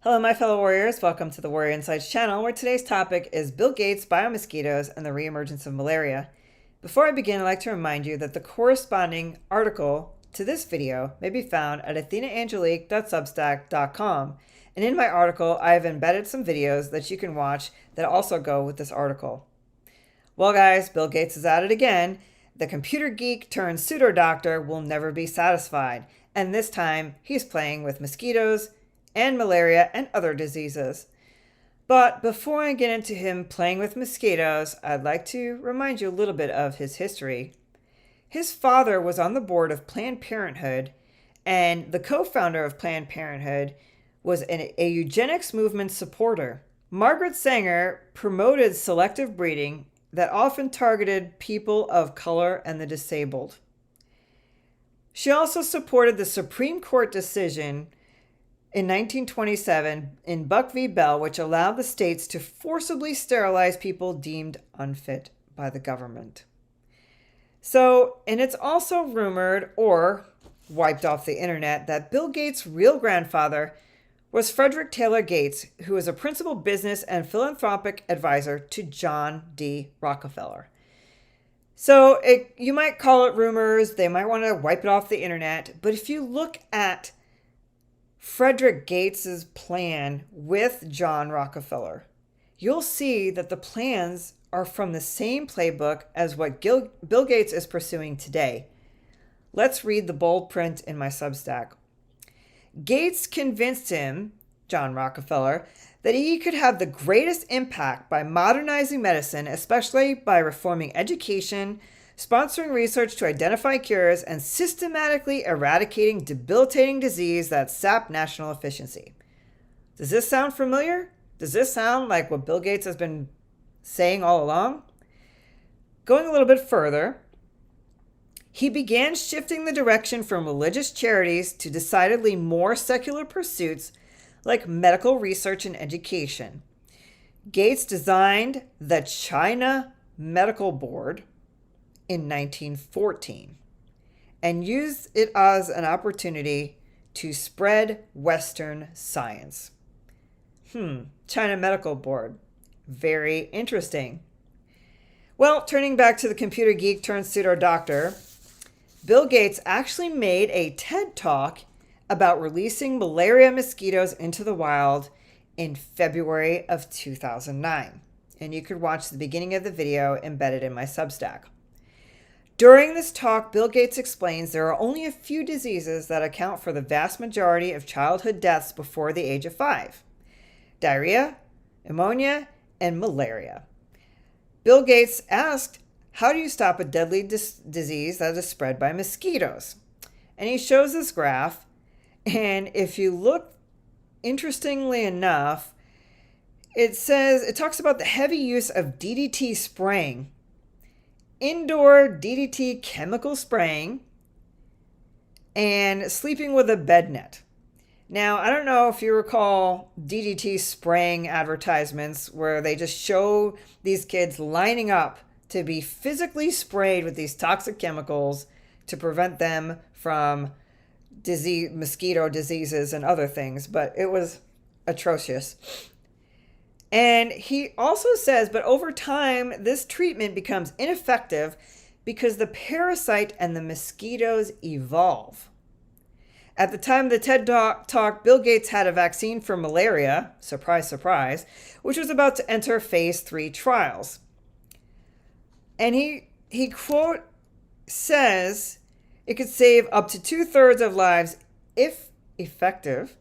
Hello, my fellow warriors. Welcome to the Warrior Insights channel, where today's topic is Bill Gates, bio-mosquitoes, and the reemergence of malaria. Before I begin, I'd like to remind you that the corresponding article to this video may be found at athenaangelique.substack.com. And in my article, I have embedded some videos that you can watch that also go with this article. Well, guys, Bill Gates is at it again. The computer geek turned pseudo doctor will never be satisfied. And this time, he's playing with mosquitoes and malaria and other diseases. But before I get into him playing with mosquitoes, I'd like to remind you a little bit of his history. His father was on the board of Planned Parenthood, and the co-founder of Planned Parenthood was a eugenics movement supporter. Margaret Sanger promoted selective breeding that often targeted people of color and the disabled. She also supported the Supreme Court decision in 1927 in Buck v. Bell, which allowed the states to forcibly sterilize people deemed unfit by the government. And it's also rumored or wiped off the internet that Bill Gates' real grandfather was Frederick Taylor Gates, who was a principal business and philanthropic advisor to John D. Rockefeller. You might call it rumors, they might want to wipe it off the internet, but if you look at Frederick Gates's plan with John Rockefeller, you'll see that the plans are from the same playbook as what Bill Gates is pursuing today. Let's read the bold print in my Substack. Gates convinced him, John Rockefeller, that he could have the greatest impact by modernizing medicine, especially by reforming education, sponsoring research to identify cures, and systematically eradicating debilitating disease that sap national efficiency. Does this sound familiar? Does this sound like what Bill Gates has been saying all along? Going a little bit further, he began shifting the direction from religious charities to decidedly more secular pursuits like medical research and education. Gates designed the China Medical Board in 1914 and used it as an opportunity to spread Western science. China Medical Board. Very interesting. Well, turning back to the computer geek turned pseudo doctor, Bill Gates actually made a TED Talk about releasing malaria mosquitoes into the wild in February of 2009. And you could watch the beginning of the video embedded in my Substack. During this talk, Bill Gates explains there are only a few diseases that account for the vast majority of childhood deaths before the age of 5. Diarrhea, pneumonia, and malaria. Bill Gates asked, how do you stop a deadly disease that is spread by mosquitoes? And he shows this graph. And if you look, interestingly enough, it talks about the heavy use of DDT spraying, indoor DDT chemical spraying, and sleeping with a bed net. Now, I don't know if you recall DDT spraying advertisements where they just show these kids lining up to be physically sprayed with these toxic chemicals to prevent them from mosquito diseases and other things, but it was atrocious. And he also says, but over time, this treatment becomes ineffective because the parasite and the mosquitoes evolve. At the time of the TED Talk, Bill Gates had a vaccine for malaria, surprise, surprise, which was about to enter phase 3 trials. And he quote says, it could save up to 2/3 of lives if effective.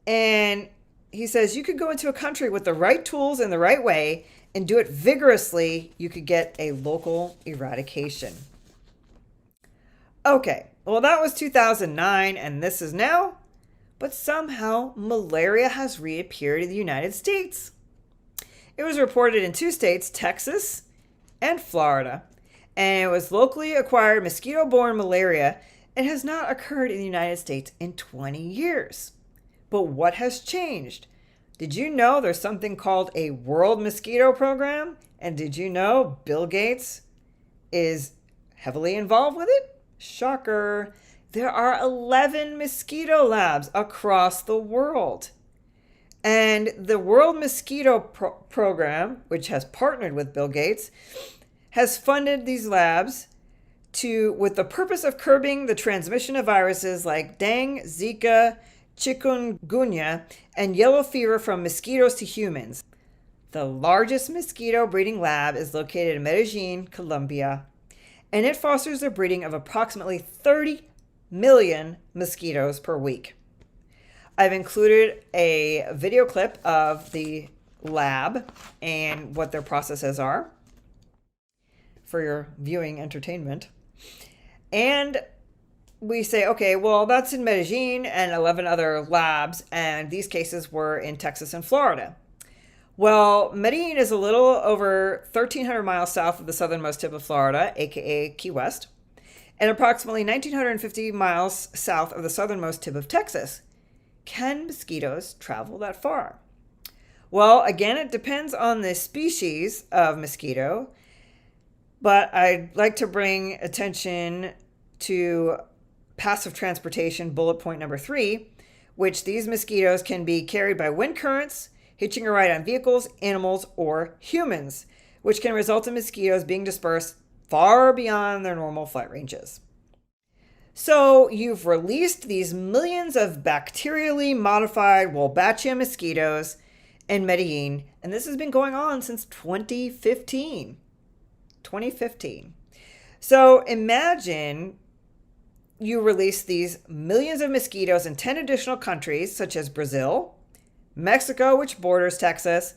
And he says you could go into a country with the right tools in the right way and do it vigorously. You could get a local eradication. Okay, well, that was 2009 and this is now. But somehow malaria has reappeared in the United States. It was reported in 2 states, Texas and Florida. And it was locally acquired mosquito-borne malaria and has not occurred in the United States in 20 years. But what has changed? Did you know there's something called a World Mosquito Program? And did you know Bill Gates is heavily involved with it? Shocker. There are 11 mosquito labs across the world. And the World Mosquito Program, which has partnered with Bill Gates, has funded these labs with the purpose of curbing the transmission of viruses like dengue, Zika, chikungunya, and yellow fever from mosquitoes to humans. The largest mosquito breeding lab is located in Medellin, Colombia, and it fosters the breeding of approximately 30 million mosquitoes per week. I've included a video clip of the lab and what their processes are for your viewing entertainment. And we say, okay, well, that's in Medellin and 11 other labs, and these cases were in Texas and Florida. Well, Medellin is a little over 1,300 miles south of the southernmost tip of Florida, aka Key West, and approximately 1,950 miles south of the southernmost tip of Texas. Can mosquitoes travel that far? Well, again, it depends on the species of mosquito, but I'd like to bring attention to passive transportation, bullet point number 3, which these mosquitoes can be carried by wind currents, hitching a ride on vehicles, animals, or humans, which can result in mosquitoes being dispersed far beyond their normal flight ranges. So you've released these millions of bacterially modified Wolbachia mosquitoes in Medellin, and this has been going on since 2015. So imagine you release these millions of mosquitoes in 10 additional countries, such as Brazil, Mexico, which borders Texas,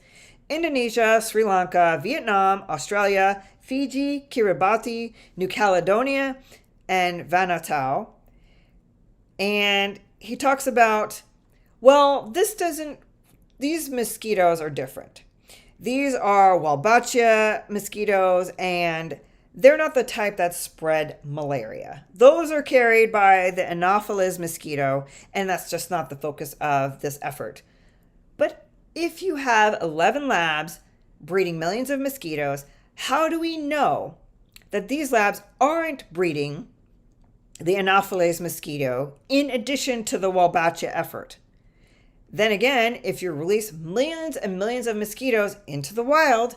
Indonesia, Sri Lanka, Vietnam, Australia, Fiji, Kiribati, New Caledonia, and Vanuatu. And he talks about, well, these mosquitoes are different. These are Wolbachia mosquitoes, and they're not the type that spread malaria. Those are carried by the Anopheles mosquito, and that's just not the focus of this effort. But if you have 11 labs breeding millions of mosquitoes, how do we know that these labs aren't breeding the Anopheles mosquito in addition to the Wolbachia effort? Then again, if you release millions and millions of mosquitoes into the wild,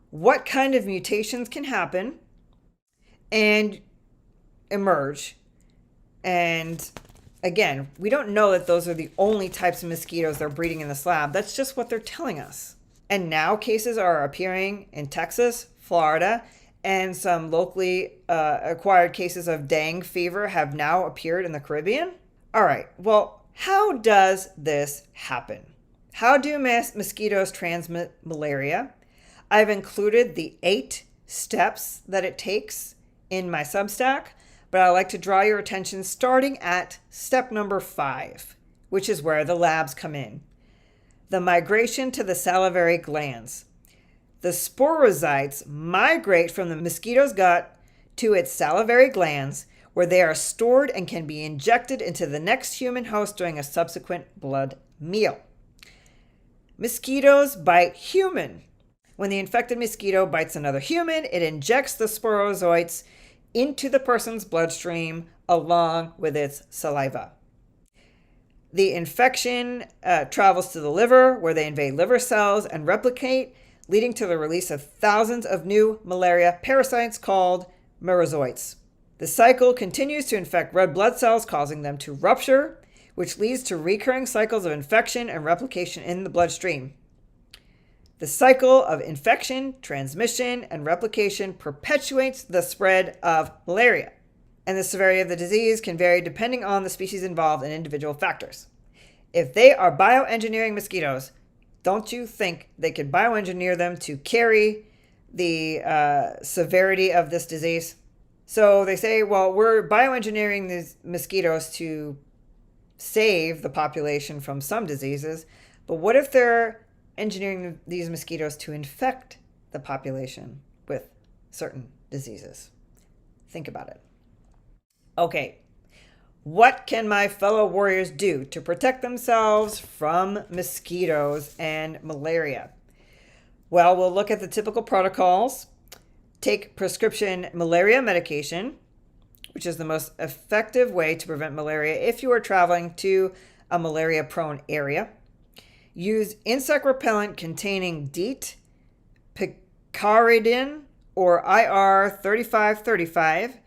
what kind of mutations can happen and emerge? And again, we don't know that those are the only types of mosquitoes they're breeding in this lab. That's just what they're telling us. And now cases are appearing in Texas, Florida, and some locally acquired cases of dengue fever have now appeared in the Caribbean. All right, well, how does this happen? How do mosquitoes transmit malaria? I've included the 8 steps that it takes in my Substack, but I'd like to draw your attention starting at step number 5, which is where the labs come in. The migration to the salivary glands. The sporozoites migrate from the mosquito's gut to its salivary glands, where they are stored and can be injected into the next human host during a subsequent blood meal. Mosquitoes bite human. When the infected mosquito bites another human, it injects the sporozoites into the person's bloodstream along with its saliva. The infection travels to the liver, where they invade liver cells and replicate, leading to the release of thousands of new malaria parasites called merozoites. The cycle continues to infect red blood cells, causing them to rupture, which leads to recurring cycles of infection and replication in the bloodstream. The cycle of infection, transmission, and replication perpetuates the spread of malaria, and the severity of the disease can vary depending on the species involved and individual factors. If they are bioengineering mosquitoes, don't you think they could bioengineer them to carry the severity of this disease? So they say, well, we're bioengineering these mosquitoes to save the population from some diseases, but what if they're engineering these mosquitoes to infect the population with certain diseases? Think about it. Okay, what can my fellow warriors do to protect themselves from mosquitoes and malaria? Well, we'll look at the typical protocols. Take prescription malaria medication, which is the most effective way to prevent malaria if you are traveling to a malaria-prone area. Use insect repellent containing DEET, picaridin, or IR 3535.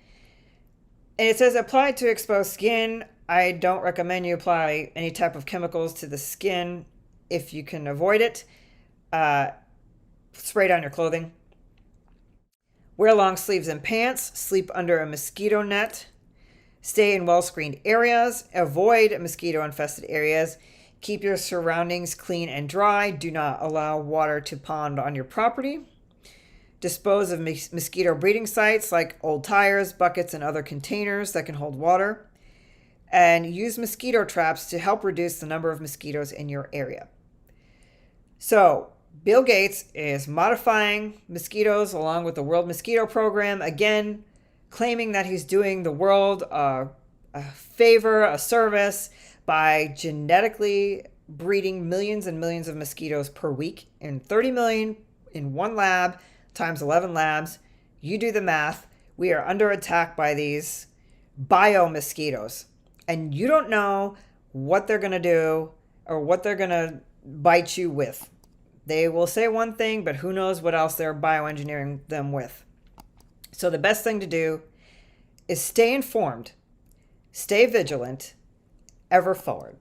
And it says apply to exposed skin. I don't recommend you apply any type of chemicals to the skin if you can avoid it. Spray it on your clothing. Wear long sleeves and pants. Sleep under a mosquito net. Stay in well-screened areas. Avoid mosquito-infested areas. Keep your surroundings clean and dry. Do not allow water to pond on your property. Dispose of mosquito breeding sites like old tires, buckets, and other containers that can hold water. And use mosquito traps to help reduce the number of mosquitoes in your area. So, Bill Gates is modifying mosquitoes along with the World Mosquito Program, again, claiming that he's doing the world a favor, a service, by genetically breeding millions and millions of mosquitoes per week, and 30 million in one lab times 11 labs. You do the math. We are under attack by these bio-mosquitoes, and you don't know what they're going to do or what they're going to bite you with. They will say one thing, but who knows what else they're bioengineering them with. So the best thing to do is stay informed, stay vigilant, ever forward.